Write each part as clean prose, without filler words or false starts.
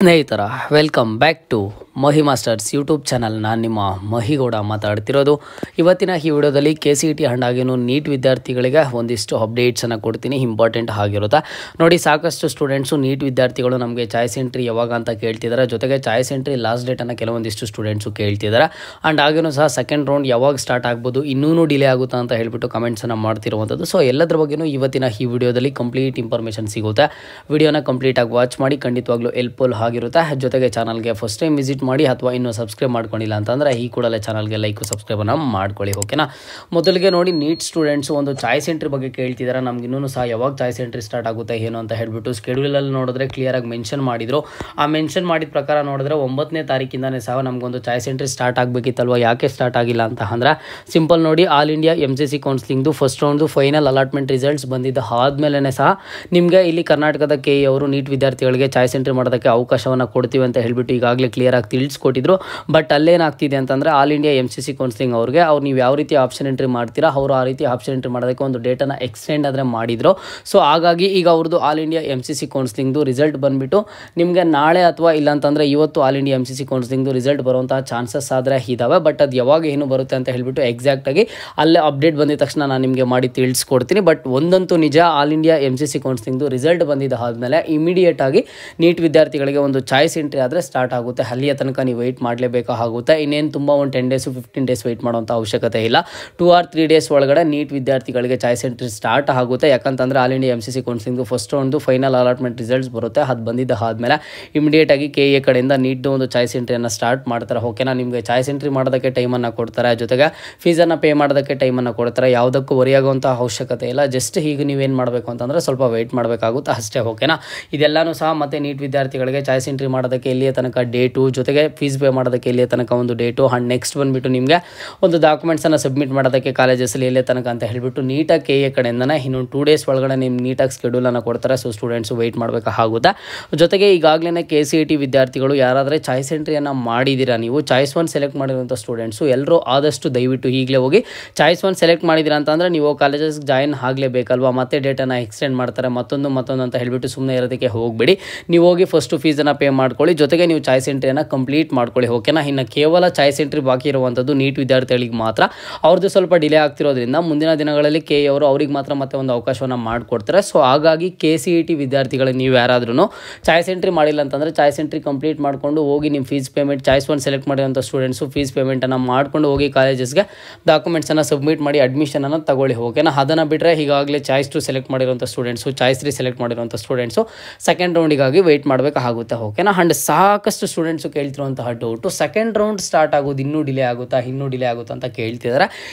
ಸ್ನೇಹಿತರ welcome back to Mahi masters YouTube channel. ನಾನು ನಿಮ್ಮ ಮಹಿಗೌಡ ಮಾತಾಡ್ತಿರೋದು. ಇವತ್ತಿನ ಈ ವಿಡಿಯೋದಲ್ಲಿ KCET ಹಾಗೇನು ನೀಟ್ ವಿದ್ಯಾರ್ಥಿಗಳಿಗೆ ಒಂದಿಷ್ಟು ಅಪ್ಡೇಟ್ಸನ್ನು ಕೊಡ್ತೀನಿ, ಇಂಪಾರ್ಟೆಂಟ್ ಆಗಿರುತ್ತೆ ನೋಡಿ. ಸಾಕಷ್ಟು ಸ್ಟೂಡೆಂಟ್ಸು ನೀಟ್ ವಿದ್ಯಾರ್ಥಿಗಳು ನಮಗೆ ಚಾಯ್ಸ್ ಎಂಟ್ರಿ ಯಾವಾಗ ಅಂತ ಕೇಳ್ತಿದ್ದಾರೆ, ಜೊತೆಗೆ ಚಾಯ್ಸ್ ಎಂಟ್ರಿ ಲಾಸ್ಟ್ ಡೇಟನ್ನು ಕೆಲವೊಂದಿಷ್ಟು ಸ್ಟೂಡೆಂಟ್ಸು ಕೇಳ್ತಿದ್ದಾರೆ. ಆ್ಯಂಡ್ ಹಾಗೇನೂ ಸಹ ಸೆಕೆಂಡ್ ರೌಂಡ್ ಯಾವಾಗ ಸ್ಟಾರ್ಟ್ ಆಗ್ಬೋದು, ಇನ್ನೂ ಡಿಲೇ ಆಗುತ್ತಾ ಅಂತ ಹೇಳ್ಬಿಟ್ಟು ಕಮೆಂಟ್ಸನ್ನು ಮಾಡ್ತಿರುವಂಥದ್ದು. ಸೊ ಎಲ್ಲದ್ರ ಬಗ್ಗೆಯೂ ಇವತ್ತಿನ ಈ ವಿಡಿಯೋದಲ್ಲಿ ಕಂಪ್ಲೀಟ್ ಇನ್ಫಾರ್ಮೇಷನ್ ಸಿಗುತ್ತೆ. ವಿಡಿಯೋನ ಕಂಪ್ಲೀಟಾಗಿ ವಾಚ್ ಮಾಡಿ, ಖಂಡಿತವಾಗ್ಲೂ ಹೆಲ್ಪ್ಫುಲ್ ಆಗಿರುತ್ತೆ. ಜೊತೆಗೆ ಚಾನಲ್ಗೆ ಫಸ್ಟ್ ಟೈಮ್ ವಿಸಿಟ್ ಮಾಡಿ ಅಥವಾ ಇನ್ನೂ ಸಬ್ಸ್ಕ್ರೈಬ್ ಮಾಡ್ಕೊಂಡಿಲ್ಲ ಅಂತಂದರೆ ಈ ಕೂಡಲೇ ಚಾನಲ್ಗೆ ಲೈಕ್ ಸಬ್ಸ್ಕ್ರೈಬನ್ನು ಮಾಡ್ಕೊಳ್ಳಿ, ಓಕೆನಾ. ಮೊದಲಿಗೆ ನೋಡಿ, ನೀಟ್ ಸ್ಟೂಡೆಂಟ್ಸು ಒಂದು ಚಾಯ್ಸ್ ಎಂಟ್ರಿ ಬಗ್ಗೆ ಕೇಳ್ತಿದ್ದಾರೆ. ನಮ್ಗೆ ಇನ್ನೂ ಸಹ ಯಾವಾಗ ಚಾಯ್ಸ್ ಎಂಟ್ರಿ ಸ್ಟಾರ್ಟ್ ಆಗುತ್ತೆ ಏನು ಅಂತ ಹೇಳ್ಬಿಟ್ಟು ಸ್ಕೆಡ್ಯೂಲಲ್ಲಿ ನೋಡಿದ್ರೆ ಕ್ಲಿಯರಾಗಿ ಮೆನ್ಷನ್ ಮಾಡಿದ್ರು. ಆ ಮೆನ್ಷನ್ ಮಾಡಿದ ಪ್ರಕಾರ ನೋಡಿದ್ರೆ 9ನೇ ತಾರೀಕಿಂದನೇ ಸಹ ನಮಗೊಂದು ಚಾಯ್ಸ್ ಎಂಟ್ರಿ ಸ್ಟಾರ್ಟ್ ಆಗಬೇಕಿತ್ತಲ್ವ. ಯಾಕೆ ಸ್ಟಾರ್ಟ್ ಆಗಿಲ್ಲ ಅಂತ ಅಂದರೆ ಸಿಂಪಲ್ ನೋಡಿ, ಆಲ್ ಇಂಡಿಯಾ MCC ಕೌನ್ಸಿಲಿಂಗ್ದು ಫಸ್ಟ್ ರೌಂಡ್ದು ಫೈನಲ್ ಅಲಾಟ್ಮೆಂಟ್ ರಿಸಲ್ಟ್ಸ್ ಬಂದಿದ್ದ ಆದಮೇಲೆ ಸಹ ನಿಮಗೆ ಇಲ್ಲಿ ಕರ್ನಾಟಕದ KE ಅವರು ನೀಟ್ ವಿದ್ಯಾರ್ಥಿಗಳಿಗೆ ಚಾಯ್ಸ್ ಎಂಟ್ರಿ ಮಾಡೋದಕ್ಕೆ ಅವಕಾಶವನ್ನು ಕೊಡ್ತೀವಿ ಅಂತ ಹೇಳ್ಬಿಟ್ಟು ಈಗಾಗಲೇ ಕ್ಲಿಯರಾಗಿ ತಿಳಿಸ್ಕೊಟ್ಟಿದ್ರು. ಬಟ್ ಅಲ್ಲೇನಾಗ್ತಿದೆ ಅಂತಂದರೆ ಆಲ್ ಇಂಡಿಯಾ MCC ಕೌನ್ಸಿಲಿಂಗ್ ಅವ್ರಿಗೆ ನೀವು ಯಾವ ರೀತಿ ಆಪ್ಷನ್ ಎಂಟ್ರಿ ಮಾಡ್ತೀರಾ, ಅವರು ಆ ರೀತಿ ಆಪ್ಷನ್ ಎಂಟ್ರಿ ಮಾಡೋದಕ್ಕೆ ಒಂದು ಡೇಟನ್ನು ಎಕ್ಸ್ಟೆಂಡ್ ಆದರೆ ಮಾಡಿದ್ರು. ಸೊ ಹಾಗಾಗಿ ಈಗ ಅವ್ರದ್ದು ಆಲ್ ಇಂಡಿಯಾ MCC ಕೌನ್ಸಿಲಿಂಗ್ದು ರಿಸಲ್ಟ್ ಬಂದುಬಿಟ್ಟು ನಿಮಗೆ ನಾಳೆ ಅಥವಾ ಇಲ್ಲಾಂತಂದರೆ ಇವತ್ತು ಆಲ್ ಇಂಡಿಯಾ MCC ಕೌನ್ಸಿಲಿಂಗ್ದು ರಿಸಲ್ಟ್ ಬರುವಂತಹ ಚಾನ್ಸಸ್ ಆದರೆ ಇದ್ದಾವೆ. ಬಟ್ ಅದು ಯಾವಾಗ ಏನು ಬರುತ್ತೆ ಅಂತ ಹೇಳ್ಬಿಟ್ಟು ಎಕ್ಸಾಕ್ಟಾಗಿ ಅಲ್ಲೇ ಅಪ್ಡೇಟ್ ಬಂದಿದ ತಕ್ಷಣ ನಾನು ನಿಮಗೆ ಮಾಡಿ ತಿಳಿಸ್ಕೊಡ್ತೀನಿ. ಬಟ್ ಒಂದಂತೂ ನಿಜ, ಆಲ್ ಇಂಡಿಯಾ MCC ಕೌನ್ಸಿಲಿಂಗ್ದು ರಿಸಲ್ಟ್ ಬಂದಿದ್ದ ಆದಮೇಲೆ ಇಮಿಡಿಯೇಟ್ ಆಗಿ ನೀಟ್ ವಿದ್ಯಾರ್ಥಿಗಳಿಗೆ ಒಂದು ಚಾಯ್ಸ್ ಎಂಟ್ರಿ ಆದರೆ ಸ್ಟಾರ್ಟ್ ಆಗುತ್ತೆ. ಅಲ್ಲಿಯ ತನಕ ನೀವು ವೆಯ್ಟ್ ಮಾಡಲೇಬೇಕಾಗುತ್ತೆ. ಇನ್ನೇನು ತುಂಬ ಒಂದು 10 ಡೇಸು 15 ಡೇಸ್ ವೆಯ್ಟ್ ಮಾಡೋಂಥ ಅವಶ್ಯಕತೆ ಇಲ್ಲ. 2 or 3 ಡೇಸ್ ಒಳಗಡೆ ನೀಟ್ ವಿದ್ಯಾರ್ಥಿಗಳಿಗೆ ಚಾಯ್ಸ್ ಎಂಟ್ರಿ ಸ್ಟಾರ್ಟ್ ಆಗುತ್ತೆ. ಯಾಕಂತಂದರೆ ಆಲ್ ಇಂಡಿಯಾ MCC ಕೌನ್ಸಿಲಿಂಗ್ದು ಫಸ್ಟ್ ಒಂದು ಫೈನಲ್ ಅಲಾಟ್ಮೆಂಟ್ ರಿಸಲ್ಟ್ಸ್ ಬರುತ್ತೆ. ಅದು ಬಂದಿದ್ದ ಆದಮೇಲೆ ಇಮಿಡಿಯೇಟಾಗಿ KE ಕಡೆಯಿಂದ ನೀಟ್ದು ಒಂದು ಚಾಯ್ಸ್ ಎಂಟ್ರಿಯನ್ನು ಸ್ಟಾರ್ಟ್ ಮಾಡ್ತಾರೆ, ಓಕೆನಾ. ನಿಮಗೆ ಚಾಯ್ಸ್ ಎಂಟ್ರಿ ಮಾಡೋದಕ್ಕೆ ಟೈಮನ್ನು ಕೊಡ್ತಾರೆ, ಜೊತೆಗೆ ಫೀಸನ್ನು ಪೇ ಮಾಡೋದಕ್ಕೆ ಟೈಮನ್ನು ಕೊಡ್ತಾರೆ. ಯಾವುದಕ್ಕೂ ವರಿಯಾಗುವಂಥ ಅವಶ್ಯಕತೆ ಇಲ್ಲ. ಜಸ್ಟ್ ಈಗ ನೀವೇನು ಮಾಡಬೇಕು ಅಂತಂದರೆ ಸ್ವಲ್ಪ ವೆಯ್ಟ್ ಮಾಡಬೇಕಾಗುತ್ತೆ ಅಷ್ಟೇ, ಓಕೆನಾ. ಇದೆಲ್ಲನೂ ಸಹ ಮತ್ತೆ ನೀಟ್ ವಿದ್ಯಾರ್ಥಿಗಳಿಗೆ ಚಾಯ್ಸ್ ಎಂಟ್ರಿ ಮಾಡೋದಕ್ಕೆ ಇಲ್ಲಿಯ ತನಕ ಡೇಟು, ಜೊತೆಗೆ ಫೀಸ್ ಪೇ ಮಾಡೋದಕ್ಕೆ ಇಲ್ಲಿಯ ತನಕ ಒಂದು ಡೇಟು, ಆ್ಯಂಡ್ ನೆಕ್ಸ್ಟ್ ಬಂದುಬಿಟ್ಟು ನಿಮಗೆ ಒಂದು ಡಾಕ್ಯುಮೆಂಟ್ಸನ್ನು ಸಬ್ಮಿಟ್ ಮಾಡೋದಕ್ಕೆ ಕಾಲೇಜಸಲ್ಲಿ ಇಲ್ಲಿಯ ತನಕ ಅಂತ ಹೇಳಿಬಿಟ್ಟು ನೀಟಾಗಿ KE ಕಡೆಯಿಂದನೇ ಇನ್ನೊಂದು 2 ಡೇಸ್ ಒಳಗಡೆ ನಿಮ್ಮ ನೀಟಾಗಿ ಸ್ಕೆಡ್ಯೂಲನ್ನು ಕೊಡ್ತಾರೆ. ಸೊ ಸ್ಟೂಡೆಂಟ್ಸು ವೆಯ್ಟ್ ಮಾಡಬೇಕಾಗುತ್ತೆ. ಜೊತೆಗೆ ಈಗಾಗಲೇ KCET ವಿದ್ಯಾರ್ಥಿಗಳು ಯಾರಾದರೆ ಚಾಯ್ಸ್ ಎಂಟ್ರಿಯನ್ನು ಮಾಡಿದ್ದೀರಾ, ನೀವು ಚಾಯ್ಸ್ 1 ಸೆಲೆಕ್ಟ್ ಮಾಡಿರುವಂಥ ಸ್ಟೂಡೆಂಟ್ಸು ಎಲ್ಲರೂ ಆದಷ್ಟು ದಯವಿಟ್ಟು ಈಗಲೇ ಹೋಗಿ ಚಾಯ್ಸ್ 1 ಸೆಲೆಕ್ಟ್ ಮಾಡಿದ್ದೀರಾ ಅಂತಂದರೆ ನೀವು ಕಾಲೇಜಸ್ಗೆ ಜಾಯಿನ್ ಆಗಲೇಬೇಕಲ್ವಾ. ಮತ್ತೆ ಡೇಟನ್ನು ಎಕ್ಸ್ಟೆಂಡ್ ಮಾಡ್ತಾರೆ, ಮತ್ತೊಂದು ಅಂತ ಹೇಳ್ಬಿಟ್ಟು ಸುಮ್ಮನೆ ಇರೋದಕ್ಕೆ ಹೋಗಬೇಡಿ. ನೀವು ಹೋಗಿ ಫಸ್ಟು ಫೀಸನ್ನು ಪೇ ಮಾಡ್ಕೊಳ್ಳಿ, ಜೊತೆಗೆ ನೀವು ಚಾಯ್ಸ್ ಎಂಟ್ರಿಯನ್ನು ಕಂಪ್ಲೀಟ್ ಮಾಡ್ಕೊಳ್ಳಿ, ಓಕೆನಾ. ಇನ್ನು ಕೇವಲ ಚಾಯ್ಸ್ ಎಂಟ್ರಿ ಬಾಕಿ ಇರುವಂಥದ್ದು ನೀಟ್ ವಿದ್ಯಾರ್ಥಿಗಳಿಗೆ ಮಾತ್ರ. ಅವ್ರದ್ದು ಸ್ವಲ್ಪ ಡಿಲೇ ಆಗ್ತಿರೋದ್ರಿಂದ ಮುಂದಿನ ದಿನಗಳಲ್ಲಿ KE ಅವರು ಅವ್ರಿಗೆ ಮಾತ್ರ ಮತ್ತೆ ಒಂದು ಅವಕಾಶವನ್ನು ಮಾಡಿಕೊಡ್ತಾರೆ. ಸೊ ಹಾಗಾಗಿ KCET ವಿದ್ಯಾರ್ಥಿಗಳು ನೀವು ಯಾರಾದ್ರೂ ಚಾಯ್ಸ್ ಎಂಟ್ರಿ ಮಾಡಿಲ್ಲ ಅಂತಂದರೆ ಚಾಯ್ಸ್ ಎಂಟ್ರಿ ಕಂಪ್ಲೀಟ್ ಮಾಡಿಕೊಂಡು ಹೋಗಿ ನಿಮ್ಮ ಫೀಸ್ ಪೇಮೆಂಟ್ ಚಾಯ್ಸ್ 1 ಸೆಲೆಕ್ಟ್ ಮಾಡಿರೋಂಥ ಸ್ಟೂಡೆಂಟ್ಸು ಫೀಸ್ ಪೇಮೆಂಟನ್ನು ಮಾಡಿಕೊಂಡು ಹೋಗಿ ಕಾಲೇಜಸ್ಗೆ ಡಾಕ್ಯುಮೆಂಟ್ಸನ್ನು ಸಬ್ಮಿಟ್ ಮಾಡಿ ಅಡ್ಮಿಷನನ್ನು ತಗೊಳ್ಳಿ, ಓಕೆನಾ. ಅದನ್ನು ಬಿಟ್ಟರೆ ಈಗಾಗಲೇ ಚಾಯ್ಸ್ 2 ಸೆಲೆಕ್ಟ್ ಮಾಡಿರೋಂಥ ಸ್ಟೂಡೆಂಟ್ಸು, ಚಾಯ್ಸ್ 3 ಸೆಲೆಕ್ಟ್ ಮಾಡಿರೋಂಥ ಸ್ಟೂಡೆಂಟ್ಸು ಸೆಕೆಂಡ್ ರೌಂಡಿಗಾಗಿ ವೆಯ್ಟ್ ಮಾಡಬೇಕಾಗುತ್ತೆ, ಓಕೆನಾ. ಆ್ಯಂಡ್ ಸಾಕಷ್ಟು ಸ್ಟೂಡೆಂಟ್ಸು ಕೇಳ್ತಿರುವಂತಹ ಡೌಟು, ಸೆಕೆಂಡ್ ರೌಂಡ್ ಸ್ಟಾರ್ಟ್ ಆಗೋದು ಇನ್ನೂ ಡಿಲೇ ಆಗುತ್ತಾ ಅಂತ ಕೇಳ್ತಿದ್ದಾರೆ.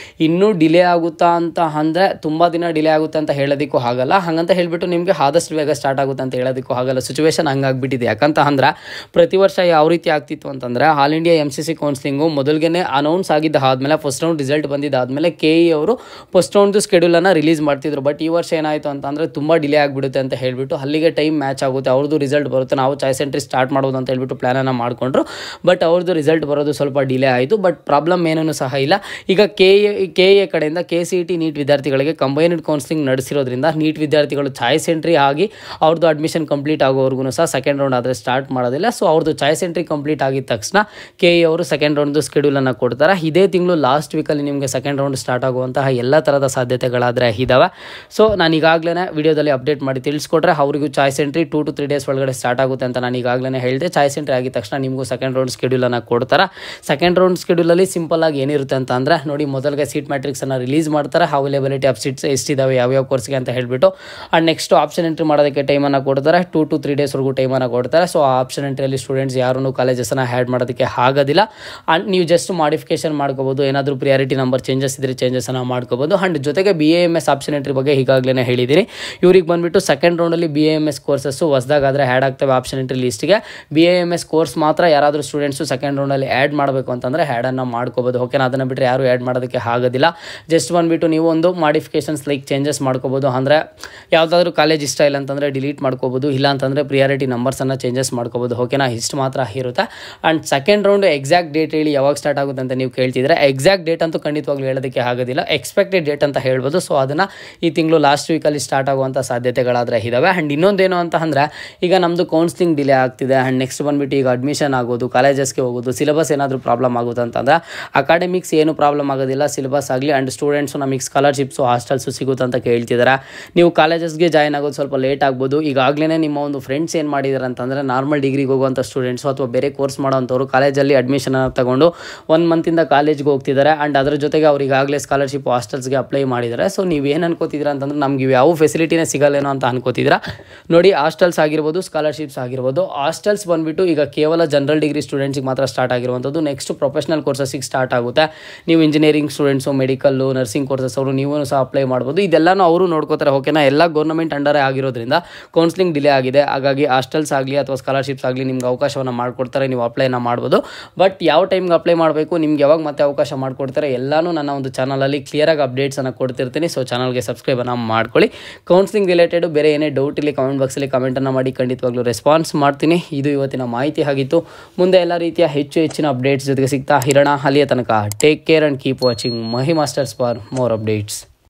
ಇನ್ನೂ ಡಿಲೇ ಆಗುತ್ತಾ ಅಂತ ಅಂದರೆ ತುಂಬ ದಿನ ಡಿಲೇ ಆಗುತ್ತೆ ಅಂತ ಹೇಳೋದಕ್ಕೂ ಆಗಲ್ಲ, ಹಾಗಂತ ಹೇಳಿಬಿಟ್ಟು ನಿಮಗೆ ಆದಷ್ಟು ಬೇಗ ಸ್ಟಾರ್ಟ್ ಆಗುತ್ತೆ ಅಂತ ಹೇಳೋದಕ್ಕೂ ಆಗಲ್ಲ. ಸಿಚುವೇಶನ್ ಹಂಗಾಗ್ಬಿಟ್ಟಿದೆ. ಯಾಕಂತ ಅಂದ್ರೆ ಪ್ರತಿ ವರ್ಷ ಯಾವ ರೀತಿ ಆಗ್ತಿತ್ತು ಅಂತಂದರೆ ಆಲ್ ಇಂಡಿಯಾ MCC ಕೌನ್ಸಿಲಿಂಗು ಮೊದಲಿಗೆ ಅನೌನ್ಸ್ ಆಗಿದ್ದ ಆದಮೇಲೆ ಫಸ್ಟ್ ರೌಂಡ್ ರಿಸಲ್ಟ್ ಬಂದಿದ್ದಾದಮೇಲೆ KE ಅವರು ಫಸ್ಟ್ ರೌಂಡ್ದು ಸ್ಕೆಡ್ಯೂಲನ್ನು ರಿಲೀಸ್ ಮಾಡ್ತಿದ್ರು. ಬಟ್ ಈ ವರ್ಷ ಏನಾಯಿತು ಅಂತಂದರೆ ತುಂಬ ಡಿಲೇ ಆಗಿಬಿಡುತ್ತೆ ಅಂತ ಹೇಳಿಬಿಟ್ಟು ಅಲ್ಲಿಗೆ ಟೈಮ್ ಮ್ಯಾಚ್ ಆಗುತ್ತೆ, ಅವ್ರದ್ದು ರಿಸಲ್ಟ್ ಬರುತ್ತೆ, ನಾವು ಚಾಯ್ಸ್ ಎಂಟ್ರಿ ಸ್ಟಾರ್ಟ್ ಮಾಡೋದು ಅಂತ ಹೇಳ್ಬಿಟ್ಟು ಪ್ಲ್ಯಾನನ್ನು ಮಾಡಿಕೊಂಡ್ರು. ಬಟ್ ಅವ್ರದ್ದು ರಿಸಲ್ಟ್ ಬರೋದು ಸ್ವಲ್ಪ ಡಿಲೇ ಆಯಿತು. ಬಟ್ ಪ್ರಾಬ್ಲಮ್ ಏನೂ ಸಹ ಇಲ್ಲ. ಈಗ KE ಕಡೆಯಿಂದ KCET ನೀಟ್ ವಿದ್ಯಾರ್ಥಿಗಳಿಗೆ ಕಂಬೈನ್ಡ್ ಕೌನ್ಸಿಲಿಂಗ್ ನಡೆಸಿರೋದ್ರಿಂದ ನೀಟ್ ವಿದ್ಯಾರ್ಥಿಗಳು ಚಾಯ್ಸ್ ಎಂಟ್ರಿ ಆಗಿ ಅವ್ರದ್ದು ಅಡ್ಮಿಷನ್ ಕಂಪ್ಲೀಟ್ ಆಗೋವರೆಗೂ ಸಹ ಸೆಕೆಂಡ್ ರೌಂಡ್ ಆದರೆ ಸ್ಟಾರ್ಟ್ ಮಾಡೋದಿಲ್ಲ. ಸೊ ಅವ್ರದ್ದು ಚಾಯ್ಸ್ ಎಂಟ್ರಿ ಕಂಪ್ಲೀಟ್ ಆಗಿದ ತಕ್ಷಣ KE ಅವರು ಸೆಕೆಂಡ್ ರೌಂಡ್ದು ಸ್ಕೆಡ್ಯೂಲನ್ನು ಕೊಡ್ತಾರೆ. ಇದೇ ತಿಂಗಳು ಲಾಸ್ಟ್ ವೀಕಲ್ಲಿ ನಿಮಗೆ ಸೆಕೆಂಡ್ ರೌಂಡ್ ಸ್ಟಾರ್ಟ್ ಆಗುವಂತಹ ಎಲ್ಲ ಥರದ ಸಾಧ್ಯತೆಗಳಾದರೆ ಇದ್ದಾವೆ. ಸೊ ನಾನು ಈಗಾಗಲೇ ವಿಡಿಯೋದಲ್ಲಿ ಅಪ್ಡೇಟ್ ಮಾಡಿ ತಿಳಿಸ್ಕೊಟ್ರೆ ಅವರಿಗೂ ಚಾಯ್ಸ್ ಎಂಟ್ರಿ 2 to 3 ಡೇಸ್ ಒಳಗಡೆ ಸ್ಟಾರ್ಟ್ ಆಗುತ್ತೆ ಅಂತ ನಾನು ಈಗಾಗಲೇ ಹೇಳಿದೆ. ಚಾಯ್ಸ್ ಎಂಟ್ರಿ ಆಗಿದ ತಕ್ಷಣ ನಿಮಗೂ ಸೆಕೆಂಡ್ ರೌಂಡ್ ಸ್ಕೆಡ್ಯೂಲನ್ನು ಕೊಡ್ತಾರೆ. ಸೆಕೆಂಡ್ ರೌಂಡ್ ಸ್ಕೆಡ್ಯೂಲಲ್ಲಿ ಸಿಂಪಲ್ ಆಗಿ ಏನಿರುತ್ತೆ ಅಂತ ಅಂದರೆ ನೋಡಿ, ಮೊದಲಿಗೆ ಸೀಟ್ ಮ್ಯಾಟ್ರಿಕ್ಸನ್ನು ರಿಲೀಸ್ ಮಾಡ್ತಾರೆ, ಅವೈಲೇಬಿಲಿಟಿ ಆಫ್ ಸೀಟ್ಸ್ ಎಷ್ಟಿದ್ದಾವೆ ಯಾವ್ಯಾವ ಕೋರ್ಸ್ಗೆ ಅಂತ ಹೇಳಿಬಿಟ್ಟು. ಆ್ಯಂಡ್ ನೆಕ್ಸ್ಟ್ ಆಪ್ಷನ್ ಎಂಟ್ರಿ ಮಾಡೋದಕ್ಕೆ ಟೈಮನ್ನು ಕೊಡ್ತಾರೆ, 2 to 3 ಡೇಸ್ವರೆಗೂ ಟೈಮನ್ನು ಕೊಡ್ತಾರೆ. ಸೊ ಆ ಆಪ್ಷನ್ ಎಂಟ್ರಿಯಲ್ಲಿ ಸ್ಟೂಡೆಂಟ್ಸ್ ಯಾರೂ ಕಾಲೇಜಸನ್ನು ಆ್ಯಡ್ ಮಾಡೋದಕ್ಕೆ ಆಗೋದಿಲ್ಲ. ಆ್ಯಂಡ್ ನೀವು ಜಸ್ಟ್ ಮಾಡಿಫಿಕೇಷನ್ ಮಾಡ್ಕೋಬೋದು, ಏನಾದರೂ ಪ್ರಿಯಾರಿಟಿ ನಂಬರ್ ಚೇಂಜಸ್ ಇದ್ದರೆ ಚೇಂಜಸನ್ನು ಮಾಡ್ಕೋಬೋದು. ಆ್ಯಂಡ್ ಜೊತೆಗೆ BAMS ಆಪ್ಷನ್ ಎಂಟ್ರಿ ಬಗ್ಗೆ ಈಗಾಗಲೇ ಹೇಳಿದ್ದೀನಿ. ಇವ್ರಿಗೆ ಬಂದುಬಿಟ್ಟು ಸೆಕೆಂಡ್ ರೌಂಡಲ್ಲಿ BAMS ಕೋರ್ಸಸ್ಸು ಹೊಸದಾಗಾದರೆ ಆ್ಯಡ್ ಆಗ್ತವೆ ಆಪ್ಷನ್ ಎಂಟ್ರಿ ಲಿಸ್ಟ್ಗೆ. BAMS ಕೋರ್ಸ್ ಮಾತ್ರ ಯಾರಾದರೂ ಯಾರಾದರೂ ಸ್ಟೂಡೆಂಟ್ಸು ಸೆಕೆಂಡ್ ರೌಂಡಲ್ಲಿ ಆ್ಯಡ್ ಮಾಡಬೇಕು ಅಂತಂದರೆ ಆ್ಯಡನ್ನು ಮಾಡ್ಕೋಬೋದು. ಓಕೆನಾ, ಅದನ್ನು ಬಿಟ್ಟರೆ ಯಾರು ಆ್ಯಡ್ ಮಾಡೋದಕ್ಕೆ ಆಗೋದಿಲ್ಲ. ಜಸ್ಟ್ ಬಂದುಬಿಟ್ಟು ನೀವು ಒಂದು ಮಾಡಿಫಿಕೇಷನ್ಸ್ ಲೈಕ್ ಚೇಂಜಸ್ ಮಾಡ್ಕೋಬೋದು. ಅಂದರೆ ಯಾವುದಾದ್ರೂ ಕಾಲೇಜ್ ಇಷ್ಟ ಇಲ್ಲ ಅಂತಂದರೆ ಡಿಲೀಟ್ ಮಾಡ್ಕೋಬೋದು, ಇಲ್ಲ ಅಂತಂದರೆ ಪ್ರಿಯಾರಿಟಿ ನಂಬರ್ಸನ್ನು ಚೇಂಜಸ್ ಮಾಡ್ಕೋಬೋದು. ಓಕೆನಾ, ಇಷ್ಟು ಮಾತ್ರ ಇರುತ್ತೆ. And second round exact date ಹೇಳಿ ಯಾವಾಗ ಸ್ಟಾರ್ಟ್ ಆಗುತ್ತೆ ಅಂತ ನೀವು ಕೇಳ್ತಿದ್ರೆ ಎಕ್ಸಾಕ್ಟ್ ಡೇಟ್ ಅಂತೂ ಖಂಡಿತವಾಗ್ಲೂ ಹೇಳೋದಕ್ಕೆ ಆಗೋದಿಲ್ಲ, ಎಕ್ಸ್ಪೆಕ್ಟೆಡ್ ಡೇಟ್ ಅಂತ ಹೇಳ್ಬೋದು. ಸೊ ಅದನ್ನು ಈ ತಿಂಗಳು ಲಾಸ್ಟ್ ವೀಕಲ್ಲಿ ಸ್ಟಾರ್ಟ್ ಆಗುವಂಥ ಸಾಧ್ಯತೆಗಳಾದರೆ ಇದ್ದಾವೆ. ಆ್ಯಂಡ್ ಇನ್ನೊಂದೇನು ಅಂತ ಅಂದರೆ ಈಗ ನಮ್ಮದು ಕೌನ್ಸ್ಲಿಂಗ್ ಡಿಲೇ ಆಗ್ತಿದೆ. ಆ್ಯಂಡ್ ನೆಕ್ಸ್ಟ್ ಬಂದುಬಿಟ್ಟು ಈಗ ಅಡ್ಮಿಷನ್ ಆಗೋದು, ಕಾಲೇಜಸ್ಗೆ ಹೋಗೋದು, ಸಿಲೆಬಸ್ ಏನಾದರೂ ಪ್ರಾಬ್ಲಮ್ ಆಗುತ್ತೆ ಅಂತಂದರೆ ಅಕಾಡೆಮಿಕ್ಸ್ ಏನು ಪ್ರಾಬ್ಲಮ್ ಆಗೋದಿಲ್ಲ, ಸಿಲೆಬಸ್ ಆಗಲಿ. ಆ್ಯಂಡ್ ಸ್ಟೂಡೆಂಟ್ಸು ನಮಗೆ ಸ್ಕಾಲರ್ಶಿಪ್ಸು ಹಾಸ್ಟೆಲ್ಸು ಸಿಗುತ್ತೆ ಅಂತ ಕೇಳ್ತಿದ್ದಾರೆ. ನೀವು ಕಾಲೇಜಸ್ಗೆ ಜಾಯ್ನ್ ಆಗೋದು ಸ್ವಲ್ಪ ಲೇಟ್ ಆಗ್ಬೋದು. ಈಗಾಗಲೇ ನಿಮ್ಮ ಒಂದು ಫ್ರೆಂಡ್ಸ್ ಏನು ಮಾಡಿದ್ದಾರೆ ಅಂತಂದರೆ ನಾರ್ಮಲ್ ಡಿಗ್ರಿಗೆ ಹೋಗುವಂಥ ಸ್ಟೂಡೆಂಟ್ಸು ಅಥವಾ ಬೇರೆ ಕೋರ್ಸ್ ಮಾಡೋವಂಥವ್ರು ಕಾಲೇಜಲ್ಲಿ ಅಡ್ಮಿಷನನ್ನು ತಗೊಂಡು 1 ಮಂತಿಂದ ಕಾಲೇಜ್ಗೆ ಹೋಗ್ತಿದ್ದಾರೆ. ಆ್ಯಂಡ್ ಅದ್ರ ಜೊತೆಗೆ ಅವ್ರು ಈಗಾಗಲೇ ಸ್ಕಾಲರ್ಶಿಪ್ ಹಾಸ್ಟೆಲ್ಸ್ಗೆ ಅಪ್ಲೈ ಮಾಡಿದ್ದಾರೆ. ಸೊ ನೀವೇನು ಅನ್ಕೋತಿದ್ದೀರಾ ಅಂತಂದ್ರೆ ನಮ್ಗೆ ಇವು ಯಾವ ಫೆಸಿಲಿಟಿನೇ ಸಿಗಲ್ಲೇನೋ ಅಂತ ಅನ್ಕೋತಿದ್ದೀರಾ. ನೋಡಿ, ಹಾಸ್ಟೆಲ್ಸ್ ಆಗಿರ್ಬೋದು, ಸ್ಕಾಲರ್ಶಿಪ್ಸ್ ಆಗಿರ್ಬೋದು. ಹಾಸ್ಟೆಲ್ಸ್ ಬಂದುಬಿಟ್ಟು ಈಗ ಕೇವಲ ಜನರಲ್ ಡಿಗ್ರಿ ಸ್ಟೂಡೆಂಟ್ಸಿಗೆ ಮಾತ್ರ ಸ್ಟಾರ್ಟ್ ಆಗಿರುವಂಥದ್ದು. ನೆಕ್ಸ್ಟ್ ಪ್ರೊಫೆಷನಲ್ ಕೋರ್ಸಸ್ಸಿಗೆ ಸ್ಟಾರ್ಟ್ ಆಗುತ್ತೆ. ನೀವು engineering students, medical, nursing courses ಅವರು ನೀವು ಸಹ ಅಪ್ಲೈ ಮಾಡ್ಬೋದು. ಇದೆಲ್ಲನೂ ಅವರು ನೋಡ್ಕೋತಾರೆ. ಓಕೆನಾ, ಎಲ್ಲ ಗೌರ್ಮೆಂಟ್ ಅಂಡರೇ ಆಗಿರೋದ್ರಿಂದ ಕೌನ್ಸ್ಲಿಂಗ್ ಡಿಲೇ ಆಗಿದೆ. ಹಾಗಾಗಿ ಹಾಸ್ಟೆಲ್ಸ್ ಆಗಲಿ ಅಥವಾ ಸ್ಕಾಲರ್ಶಿಪ್ಸ್ ಆಗಲಿ ನಿಮ್ಗೆ ಅವಕಾಶವನ್ನು ಮಾಡಿಕೊಡ್ತಾರೆ, ನೀವು ಅಪ್ಲೈನ ಮಾಡ್ಬೋದು. ಬಟ್ ಯಾವ ಟೈಮ್ಗೆ ಅಪ್ಲೈ ಮಾಡಬೇಕು, ನಿಮ್ಗೆ ಯಾವಾಗ ಮತ್ತೆ ಅವಕಾಶ ಮಾಡಿಕೊಡ್ತಾರೆ ಎಲ್ಲನೂ ನನ್ನ ಒಂದು ಚಾನಲಲ್ಲಿ ಕ್ಲಿಯರಾಗಿ ಅಪ್ಡೇಟ್ಸನ್ನು ಕೊಡ್ತಿರ್ತೀನಿ. ಸೊ ಚಾನಲ್ಗೆ ಸಬ್ಸ್ಕ್ರೈಬನ್ನು ಮಾಡ್ಕೊಳ್ಳಿ. ಕೌನ್ಸ್ಲಿಂಗ್ ರಿಲೇಟೆಡು ಬೇರೆ ಏನೇ ಡೌಟ್ ಇಲ್ಲಿ ಕಮೆಂಟ್ ಬಾಕ್ಸಲ್ಲಿ ಕಮೆಂಟನ್ನು ಮಾಡಿ, ಖಂಡಿತವಾಗ್ಲೂ ರೆಸ್ಪಾನ್ಸ್ ಮಾಡ್ತೀನಿ. ಇದು ಇವತ್ತಿನ ಮಾಹಿತಿ ಆಗಿತ್ತು. ಮುಂದೆ ಎಲ್ಲ ರೀತಿಯ ಹೆಚ್ಚಿನ ಅಪ್ಡೇಟ್ಸ್ ಜೊತೆಗೆ ಸಿಗ್ತಾ ಇರೋಣ. ಅಲ್ಲಿಯ ತನಕ take care and keep watching Mahi masters for more updates.